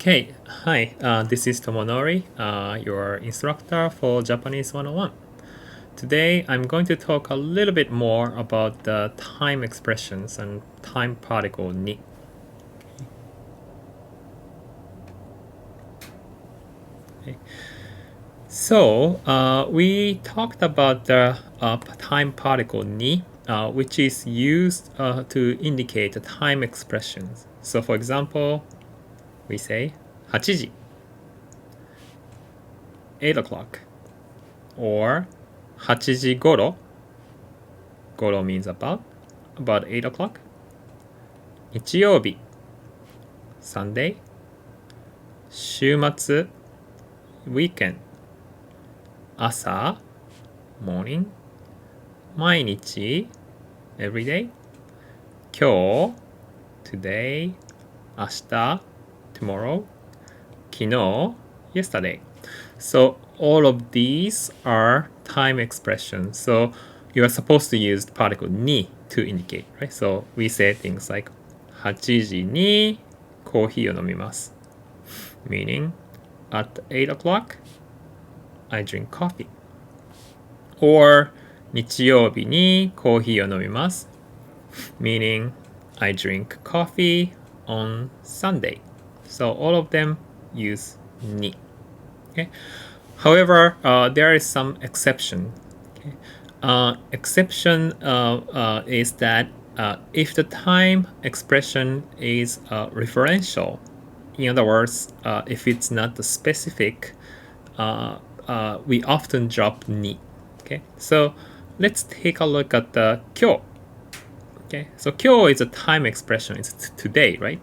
Okay, hi, this is Tomonori, your instructor for Japanese 101. Today I'm going to talk a little bit more about the time expressions and time particle ni. Okay. So we talked about the time particle ni, which is used to indicate the time expressions. So for example, we say 8時, 8 o'clock, or 8時頃. Goro means about 8 o'clock. 日曜日 Sunday. 週末 weekend. 朝 morning. 毎日 every day. 今日 today. 明日 tomorrow. 昨日 yesterday. So all of these are time expressions. So you are supposed to use the particle ni to indicate, right? So we say things like 8時にコーヒーを飲みます meaning at 8 o'clock I drink coffee. Or 日曜日にコーヒーを飲みます meaning I drink coffee on Sunday. So all of them use ni. Okay. However, there is some exception. Okay. Exception is that if the time expression is referential, in other words, if it's not specific, we often drop ni. Okay, so let's take a look at the 今日. Okay, so 今日 is a time expression. It's today, right?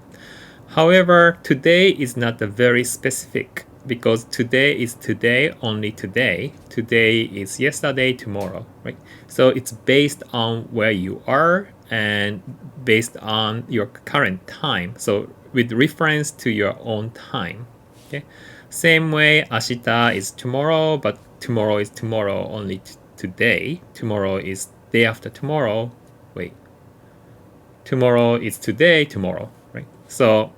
However, today is not very specific because today is today, only today. Today is yesterday, tomorrow, right? So it's based on where you are and based on your current time. So with reference to your own time. Okay. Same way, 明日 is tomorrow, but tomorrow is tomorrow, only today. Tomorrow is day after tomorrow. Wait. Tomorrow is today, tomorrow, right? So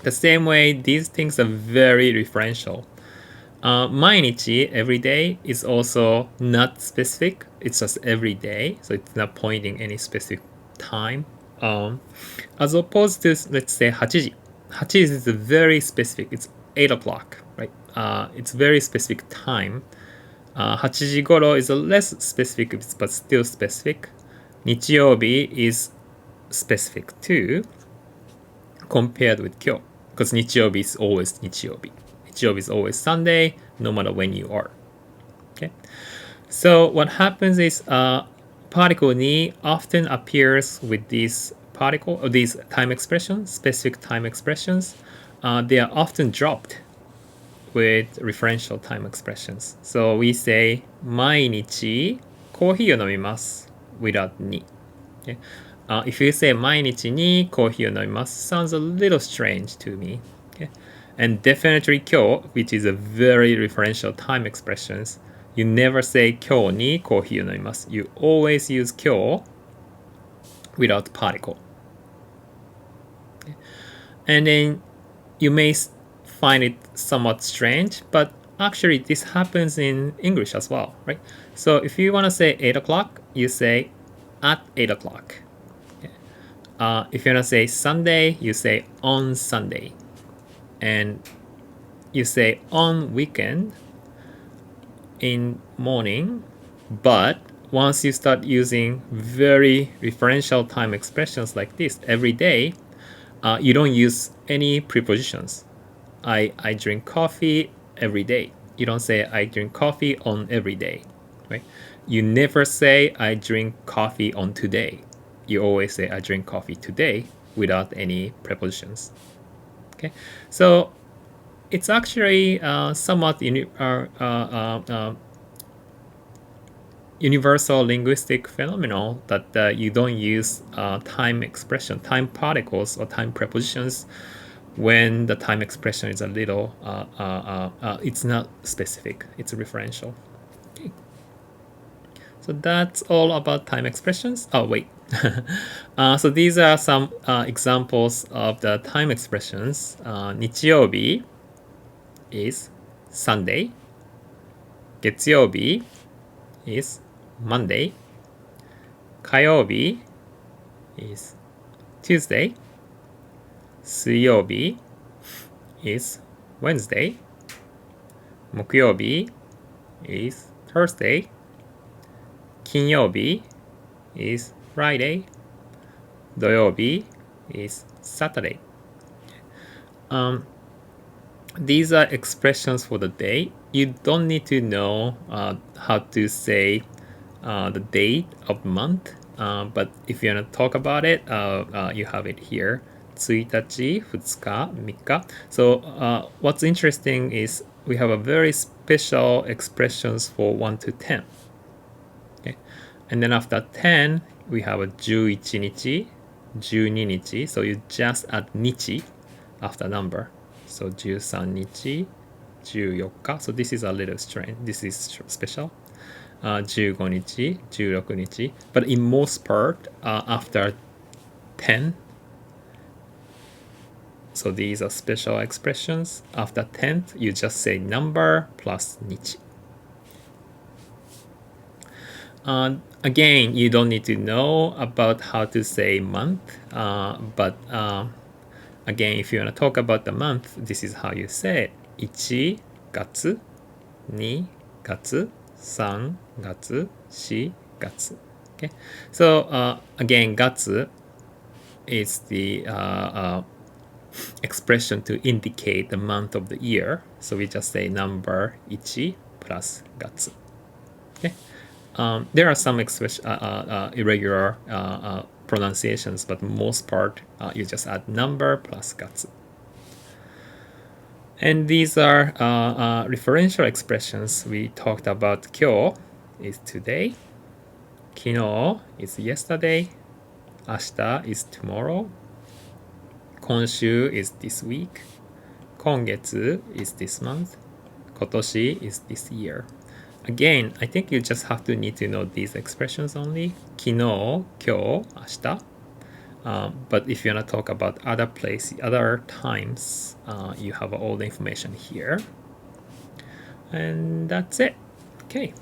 the same way, these things are very referential. 毎日 every day is also not specific. It's just every day, so it's not pointing any specific time. As opposed to, let's say 8時. 8時 is very specific. It's 8 o'clock, right? It's very specific time. 8時頃 is a less specific, but still specific. 日曜日 is specific too, compared with 今日. Because 日曜日 is always 日曜日. 日曜日 is always Sunday, no matter when you are. Okay. So what happens is particle ni often appears with these these time expressions, specific time expressions. They are often dropped with referential time expressions. So we say 毎日コーヒーを飲みます without ni. Okay. If you say 毎日にコーヒーを飲みます sounds a little strange to me. Okay. And definitely 今日, which is a very referential time expressions, you never say 今日にコーヒーを飲みます. You always use 今日 without particle. Okay. And then you may find it somewhat strange, but actually this happens in English as well, right? So if you want to say 8 o'clock, you say at 8 o'clock. If you want to say Sunday, you say on Sunday. And you say on weekend in morning. But once you start using very referential time expressions like this every day, you don't use any prepositions. I drink coffee every day. You don't say I drink coffee on every day, right? You never say I drink coffee on today. You always say I drink coffee today without any prepositions. Okay, so it's actually somewhat universal linguistic phenomenon that you don't use time expression, time particles, or time prepositions when the time expression is a little, it's not specific, it's referential. Okay. So that's all about time expressions. Oh, wait. So these are some examples of the time expressions. 日曜日 is Sunday. 月曜日 is Monday. 火曜日 is Tuesday. 水曜日 is Wednesday. 木曜日 is Thursday. 金曜日 is Friday. 土曜日 is Saturday. These are expressions for the day. You don't need to know how to say the date of the month, but if you want to talk about it, you have it here. 1日、2日、3日. So what's interesting is we have a very special expressions for 1 to 10. Okay? And then after 10, we have a 11日、12日. So you just add 日 after number. So 13日、14日. So this is a little strange. This is special. 15日、16日. But in most part, after 10, so these are special expressions. After 10th, you just say number plus 日. Again, you don't need to know about how to say month, but again, if you want to talk about the month, this is how you say it. 1月、2月、3月、4月. Okay, so again, 月 is the expression to indicate the month of the year. So we just say number 1 plus 月. Okay. There are some irregular pronunciations, but most part you just add number plus 月. And these are referential expressions. We talked about 今日 is today, 昨日 is yesterday, 明日 is tomorrow, 今週 is this week, 今月 is this month, 今年 is this year. Again, I think you just have to need to know these expressions only. 昨日、今日、明日. But if you want to talk about other places, other times, you have all the information here. And that's it. Okay.